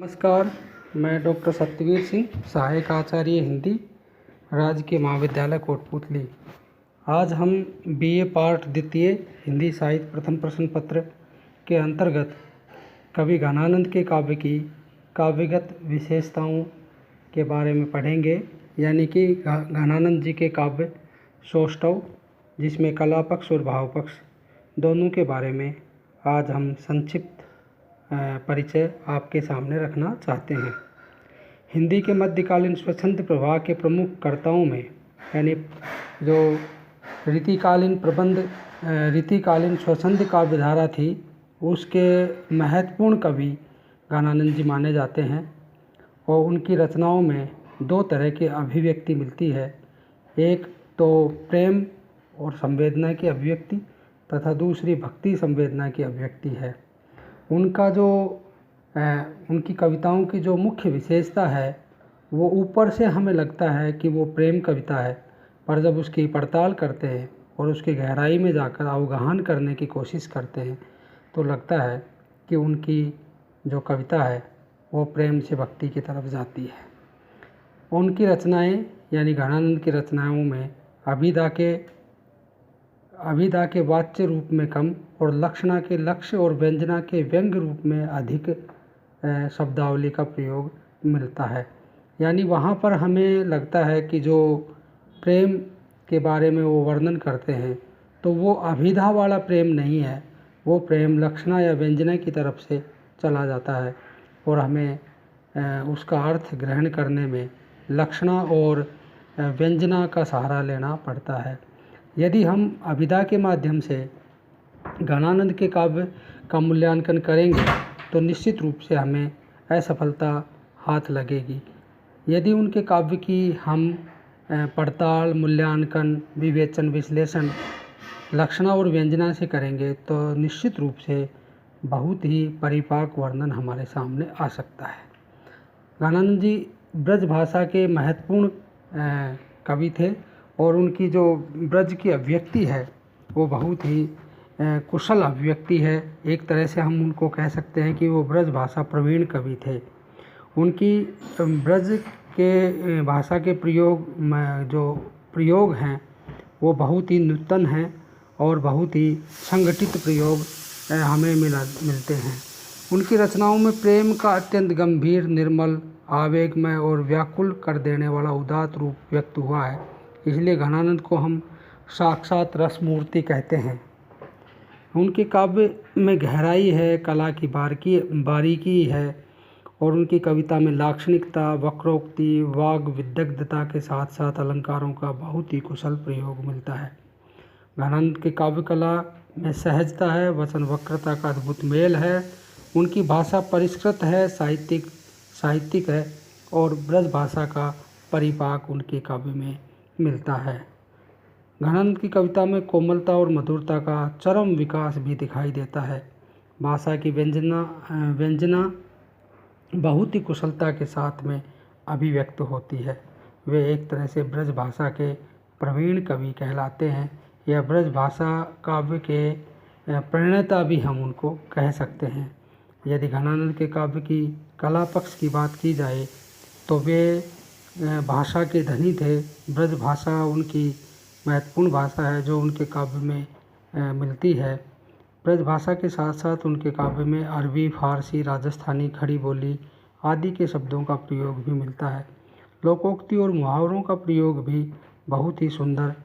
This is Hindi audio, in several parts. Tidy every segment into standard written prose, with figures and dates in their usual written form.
नमस्कार। मैं डॉक्टर सत्यवीर सिंह, सहायक आचार्य हिंदी, राजकीय महाविद्यालय कोटपूतली। आज हम बीए पाठ द्वितीय हिंदी साहित्य प्रथम प्रश्न पत्र के अंतर्गत कवि घनानंद के काव्य की काव्यगत विशेषताओं के बारे में पढ़ेंगे। यानी कि घनानंद जी के काव्य सौष्ठव, जिसमें कला पक्ष और भाव पक्ष दोनों के बारे में आज हम संक्षिप्त परिचय आपके सामने रखना चाहते हैं। हिंदी के मध्यकालीन स्वच्छंद प्रवाह के प्रमुख कर्ताओं में, यानी जो रीतिकालीन स्वच्छंद काव्यधारा थी, उसके महत्वपूर्ण कवि घनानंद जी माने जाते हैं। और उनकी रचनाओं में दो तरह की अभिव्यक्ति मिलती है। एक तो प्रेम और संवेदना की अभिव्यक्ति तथा दूसरी भक्ति संवेदना की अभिव्यक्ति है। उनकी कविताओं की जो मुख्य विशेषता है, वो ऊपर से हमें लगता है कि वो प्रेम कविता है, पर जब उसकी पड़ताल करते हैं और उसकी गहराई में जाकर अवगाहन करने की कोशिश करते हैं तो लगता है कि उनकी जो कविता है वो प्रेम से भक्ति की तरफ जाती है। उनकी रचनाएं, यानी घनानंद की रचनाओं में अभिधा के वाच्य रूप में कम और लक्षणा के लक्ष्य और व्यंजना के व्यंग्य रूप में अधिक शब्दावली का प्रयोग मिलता है। यानी वहाँ पर हमें लगता है कि जो प्रेम के बारे में वो वर्णन करते हैं तो वो अभिधा वाला प्रेम नहीं है, वो प्रेम लक्षणा या व्यंजना की तरफ से चला जाता है और हमें उसका अर्थ ग्रहण करने में लक्षणा और व्यंजना का सहारा लेना पड़ता है। यदि हम अभिधा के माध्यम से घनानंद के काव्य का मूल्यांकन करेंगे तो निश्चित रूप से हमें असफलता हाथ लगेगी। यदि उनके काव्य की हम पड़ताल, मूल्यांकन, विवेचन, विश्लेषण लक्षणा और व्यंजना से करेंगे तो निश्चित रूप से बहुत ही परिपाक वर्णन हमारे सामने आ सकता है। घनानंद जी ब्रज भाषा के महत्वपूर्ण कवि थे और उनकी जो ब्रज की अभिव्यक्ति है वो बहुत ही कुशल अभिव्यक्ति है। एक तरह से हम उनको कह सकते हैं कि वो ब्रज भाषा प्रवीण कवि थे। उनकी ब्रज के भाषा के प्रयोग हैं वो बहुत ही नूतन हैं और बहुत ही संगठित प्रयोग हमें मिलते हैं। उनकी रचनाओं में प्रेम का अत्यंत गंभीर, निर्मल, आवेगमय और व्याकुल कर देने वाला उदात्त रूप व्यक्त हुआ है। इसलिए घनानंद को हम साक्षात रसमूर्ति कहते हैं। उनके काव्य में गहराई है, कला की बारीकी है और उनकी कविता में लाक्षणिकता, वक्रोक्ति, वाग विदग्धता के साथ साथ अलंकारों का बहुत ही कुशल प्रयोग मिलता है। घनानंद के काव्य कला में सहजता है, वचन वक्रता का अद्भुत मेल है। उनकी भाषा परिष्कृत है, साहित्यिक है और ब्रज भाषा का परिपाक उनके काव्य में मिलता है। घनानंद की कविता में कोमलता और मधुरता का चरम विकास भी दिखाई देता है। भाषा की व्यंजना बहुत ही कुशलता के साथ में अभिव्यक्त होती है। वे एक तरह से ब्रज भाषा के प्रवीण कवि कहलाते हैं। यह ब्रज भाषा काव्य के प्रणेता भी हम उनको कह सकते हैं। यदि घनानंद के काव्य की कला पक्ष की बात की जाए तो वे भाषा के धनी थे। ब्रज भाषा उनकी महत्वपूर्ण भाषा है जो उनके काव्य में मिलती है। ब्रज भाषा के साथ साथ उनके काव्य में अरबी, फारसी, राजस्थानी, खड़ी बोली आदि के शब्दों का प्रयोग भी मिलता है। लोकोक्ति और मुहावरों का प्रयोग भी बहुत ही सुंदर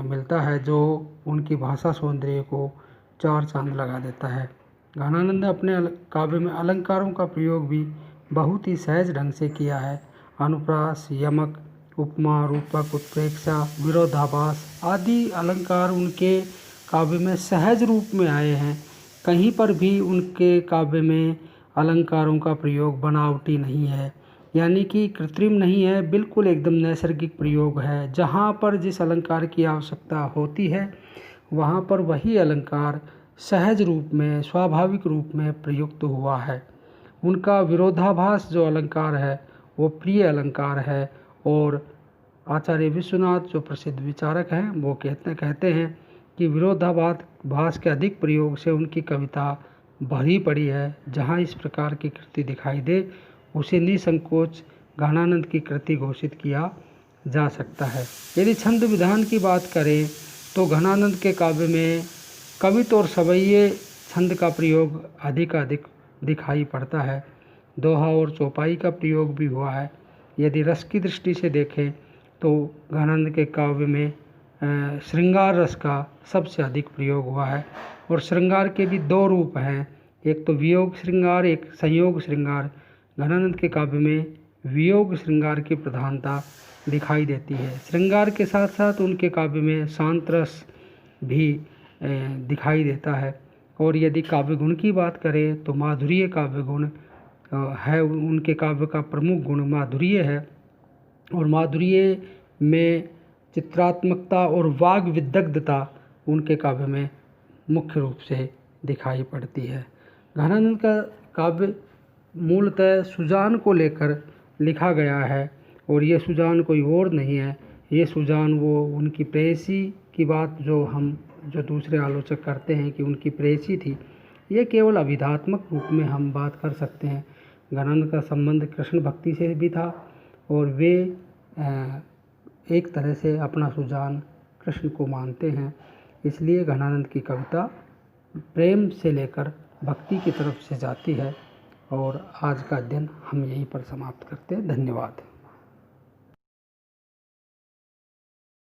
मिलता है जो उनकी भाषा सौंदर्य को चार चांद लगा देता है। घनानंद ने अपने काव्य में अलंकारों का प्रयोग भी बहुत ही सहज ढंग से किया है। अनुप्रास, यमक, उपमा, रूपक, उत्प्रेक्षा, विरोधाभास आदि अलंकार उनके काव्य में सहज रूप में आए हैं। कहीं पर भी उनके काव्य में अलंकारों का प्रयोग बनावटी नहीं है, यानी कि कृत्रिम नहीं है, बिल्कुल एकदम नैसर्गिक प्रयोग है। जहाँ पर जिस अलंकार की आवश्यकता होती है वहाँ पर वही अलंकार सहज रूप में, स्वाभाविक रूप में प्रयुक्त हुआ है। उनका विरोधाभास जो अलंकार है वो प्रिय अलंकार है और आचार्य विश्वनाथ जो प्रसिद्ध विचारक हैं वो कहते हैं कि विरोधाभास के अधिक प्रयोग से उनकी कविता भरी पड़ी है। जहाँ इस प्रकार की कृति दिखाई दे उसे निसंकोच गहनानंद की कृति घोषित किया जा सकता है। यदि छंद विधान की बात करें तो गहनानंद के काव्य में कवित्त और सवैये छंद का प्रयोग अधिक दिखाई पड़ता है। दोहा और चौपाई का प्रयोग भी हुआ है। यदि रस की दृष्टि से देखें तो गहनानंद के काव्य में श्रृंगार रस का सबसे अधिक प्रयोग हुआ है। और श्रृंगार के भी दो रूप हैं, एक तो वियोग श्रृंगार, एक संयोग श्रृंगार। गहनानंद के काव्य में वियोग श्रृंगार की प्रधानता दिखाई देती है। श्रृंगार के साथ साथ उनके काव्य में शांत रस भी दिखाई देता है। और यदि काव्य गुण की बात करें तो माधुर्य काव्य गुण है। उनके काव्य का प्रमुख गुण माधुर्य है और माधुर्य में चित्रात्मकता और वाग विदग्धता उनके काव्य में मुख्य रूप से दिखाई पड़ती है। गहनानंद का काव्य मूलतः सुजान को लेकर लिखा गया है और ये सुजान कोई और नहीं है, ये सुजान वो उनकी प्रेयसी की बात जो दूसरे आलोचक करते हैं कि उनकी प्रेयसी थी, ये केवल अभिधात्मक रूप में हम बात कर सकते हैं। गहनानंद का संबंध कृष्ण भक्ति से भी था और वे एक तरह से अपना सुजान कृष्ण को मानते हैं। इसलिए गहनानंद की कविता प्रेम से लेकर भक्ति की तरफ से जाती है। और आज का अध्ययन हम यहीं पर समाप्त करते हैं। धन्यवाद।